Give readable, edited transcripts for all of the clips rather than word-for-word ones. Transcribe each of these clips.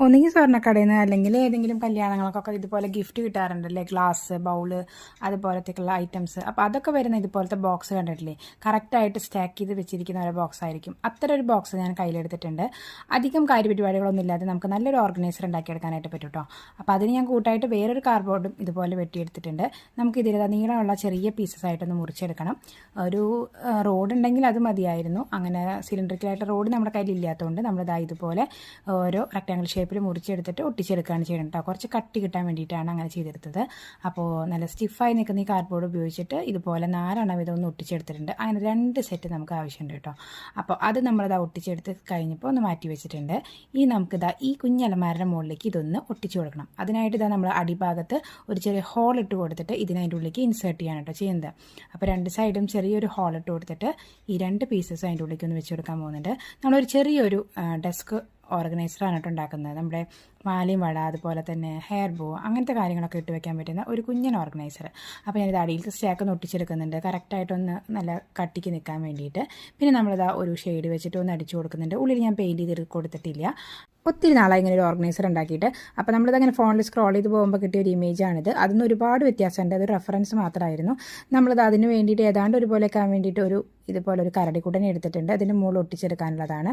ഒന്നുകിൽ സ്വർണ്ണക്കടയിൽ നിന്ന് അല്ലെങ്കിൽ ഏതെങ്കിലും കല്യാണങ്ങൾക്കൊക്കെ ഇതുപോലെ ഗിഫ്റ്റ് കിട്ടാറുണ്ടല്ലേ, ഗ്ലാസ്, ബൗള്, അതുപോലത്തേക്കുള്ള ഐറ്റംസ്. അപ്പോൾ അതൊക്കെ വരുന്ന ഇതുപോലത്തെ ബോക്സ് കണ്ടിട്ടില്ലേ, കറക്റ്റായിട്ട് സ്റ്റാക്ക് ചെയ്ത് വെച്ചിരിക്കുന്ന ഒരു ബോക്സ് ആയിരിക്കും. അത്ര ഒരു ബോക്സ് ഞാൻ കയ്യിലെടുത്തിട്ടുണ്ട്. അധികം കാര്യപരിപാടികളൊന്നും ഇല്ലാതെ നമുക്ക് നല്ലൊരു ഓർഗനൈസർ ഉണ്ടാക്കിയെടുക്കാനായിട്ട് പറ്റും കേട്ടോ. അപ്പോൾ അതിന് ഞാൻ കൂട്ടായിട്ട് വേറൊരു കാർഡ്ബോർഡും ഇതുപോലെ വെട്ടിയെടുത്തിട്ടുണ്ട്. നമുക്ക് ഇതിൽ നീളമുള്ള ചെറിയ പീസസ് ആയിട്ടൊന്ന് മുറിച്ചെടുക്കണം. ഒരു റോഡ് ഉണ്ടെങ്കിൽ അത് മതിയായിരുന്നു. അങ്ങനെ സിലിണ്ടറിക്കലായിട്ട് റോഡ് നമ്മുടെ കയ്യിൽ ഇല്ലാത്തതുകൊണ്ട് നമ്മളിതാ ഇതുപോലെ ഓരോ റെക്ടാങ്കിൾ ഷേപ്പിൽ മുറിച്ചെടുത്തിട്ട് ഒട്ടിച്ചെടുക്കുകയാണ് ചെയ്യുന്നത് കേട്ടോ. കുറച്ച് കട്ടി കിട്ടാൻ വേണ്ടിയിട്ടാണ് അങ്ങനെ ചെയ്തെടുത്തത്. അപ്പോൾ നല്ല സ്റ്റിഫായി നിൽക്കുന്ന ഈ കാർഡ്ബോർഡ് ഉപയോഗിച്ചിട്ട് ഇതുപോലെ 4 ഇതൊന്ന് ഒട്ടിച്ചെടുത്തിട്ടുണ്ട്. അങ്ങനെ 2 സെറ്റ് നമുക്ക് ആവശ്യമുണ്ട് കേട്ടോ. അപ്പോൾ അത് നമ്മളിതാ ഒട്ടിച്ചെടുത്ത് കഴിഞ്ഞപ്പോൾ ഒന്ന് മാറ്റി വെച്ചിട്ടുണ്ട്. ഈ നമുക്കിതാ ഈ കുഞ്ഞലമാരുടെ മുകളിലേക്ക് ഇതൊന്ന് ഒട്ടിച്ചു കൊടുക്കണം. അതിനായിട്ട് ഇതാ നമ്മൾ അടിഭാഗത്ത് ഒരു ചെറിയ ഹോൾ ഇട്ട് കൊടുത്തിട്ട് ഇതിനതിൻ്റെ ഉള്ളിലേക്ക് ഇൻസേർട്ട് ചെയ്യാണ് കേട്ടോ ചെയ്യുന്നത്. അപ്പോൾ 2 സൈഡും ചെറിയൊരു ഹോൾ ഇട്ട് കൊടുത്തിട്ട് ഈ 2 പീസസ് അതിൻ്റെ ഉള്ളിലേക്ക് ഒന്ന് വെച്ച് കൊടുക്കാൻ പോകുന്നുണ്ട്. നമ്മളൊരു ചെറിയൊരു ഡെസ്ക് ഓർഗനൈസറാണ് കേട്ടോ ഉണ്ടാക്കുന്നത്. നമ്മുടെ മാലയും വള, അതുപോലെ തന്നെ ഹെയർ ബോ, അങ്ങനത്തെ കാര്യങ്ങളൊക്കെ ഇട്ട് വെക്കാൻ പറ്റുന്ന ഒരു കുഞ്ഞൻ ഓർഗനൈസർ. അപ്പോൾ ഞാനിത് അടിയിലത്തെ സ്റ്റാക്ക് ഒന്ന് ഒട്ടിച്ചെടുക്കുന്നുണ്ട്, കറക്റ്റായിട്ടൊന്ന് നല്ല കട്ടിക്ക് നിൽക്കാൻ വേണ്ടിയിട്ട്. പിന്നെ നമ്മളിതാ ഒരു ഷെയ്ഡ് വെച്ചിട്ട് ഒന്ന് അടിച്ചു കൊടുക്കുന്നുണ്ട്. ഉള്ളിൽ ഞാൻ പെയിൻറ്റ് ചെയ്ത് കൊടുത്തിട്ടില്ല. ഒത്തിരി നാളായി ഇങ്ങനെ ഒരു ഓർഗനൈസർ ഉണ്ടാക്കിയിട്ട്. അപ്പോൾ നമ്മളിതങ്ങനെ ഫോണിൽ സ്ക്രോൾ ചെയ്ത് പോകുമ്പോൾ കിട്ടിയ ഒരു ഇമേജാണിത്. അതൊന്നും ഒരുപാട് വ്യത്യാസമുണ്ട്, അത് റെഫറൻസ് മാത്രമായിരുന്നു. നമ്മളിത് അതിന് വേണ്ടിയിട്ട് ഏതാണ്ട് ഒരുപോലെയൊക്കെ ആകാൻ വേണ്ടിയിട്ട് ഇതുപോലെ ഒരു കരടിക്കുട്ടനെ എടുത്തിട്ടുണ്ട്. അതിൻ്റെ മുകളിൽ ഒട്ടിച്ചെടുക്കാനുള്ളതാണ്.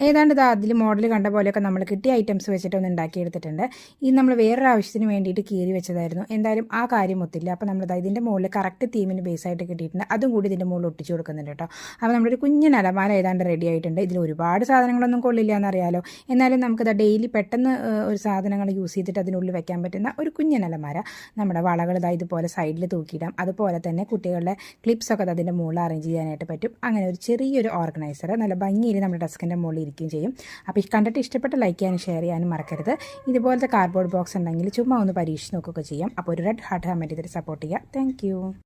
ഏതാണ്ട് അതിൽ മോഡൽ കണ്ട പോലെയൊക്കെ നമ്മൾ കിട്ടിയ ഐറ്റംസ് വെച്ചിട്ട് ഒന്ന് ഉണ്ടാക്കിയെടുത്തിട്ടുണ്ട്. ഇത് നമ്മൾ വേറൊരു ആവശ്യത്തിന് വേണ്ടിയിട്ട് കീറി വെച്ചതായിരുന്നു. എന്തായാലും ആ കാര്യം ഒത്തില്ല. അപ്പോൾ നമ്മളിത് ഇതിൻ്റെ മുകളിൽ കറക്റ്റ് തീമിന് ബേസായിട്ട് കിട്ടിയിട്ടുണ്ട്. അതും കൂടി ഇതിൻ്റെ മുകളിൽ ഒട്ടിച്ചു കൊടുക്കുന്നുണ്ട് കേട്ടോ. അപ്പോൾ നമ്മളൊരു കുഞ്ഞൻ അലമാര ഏതാണ്ട് റെഡി ആയിട്ടുണ്ട്. ഇതിൽ ഒരുപാട് സാധനങ്ങളൊന്നും കൊള്ളില്ല എന്നറിയാലോ. എന്നാലും നമുക്കിത് ഡെയിലി പെട്ടെന്ന് ഒരു സാധനങ്ങൾ യൂസ് ചെയ്തിട്ട് അതിനുള്ളിൽ വെക്കാൻ പറ്റുന്ന ഒരു കുഞ്ഞൻ അലമാര. നമ്മുടെ വളകൾ ഇതുപോലെ സൈഡിൽ തൂക്കിയിടാം. അതുപോലെ തന്നെ കുട്ടികളുടെ ക്ലിപ്സൊക്കെ അതിൻ്റെ മുകളിൽ അറേഞ്ച് ചെയ്യാനായിട്ട് പറ്റും. അങ്ങനെ ഒരു ചെറിയൊരു ഓർഗനൈസർ നല്ല ഭംഗിയിൽ നമ്മുടെ ഡെസ്കിൻ്റെ മുകളിൽ ഇരിക്കുകയും ചെയ്യും. അപ്പോൾ കണ്ടിട്ട് ഇഷ്ടപ്പെട്ട ലൈക്ക് ചെയ്യാനും ഷെയർ ചെയ്യാനും മറക്കരുത്. ഇതുപോലത്തെ കാർഡ്ബോർഡ് ബോക്സ് ഉണ്ടെങ്കിൽ ചുമ്മാ ഒന്ന് പരീക്ഷിച്ച് നോക്കുകയൊക്കെ ചെയ്യാം. അപ്പോൾ ഒരു റെഡ് ഹാർട്ട് കമൻറ്റ് ചെയ്തിട്ട് സപ്പോർട്ട് ചെയ്യുക. താങ്ക്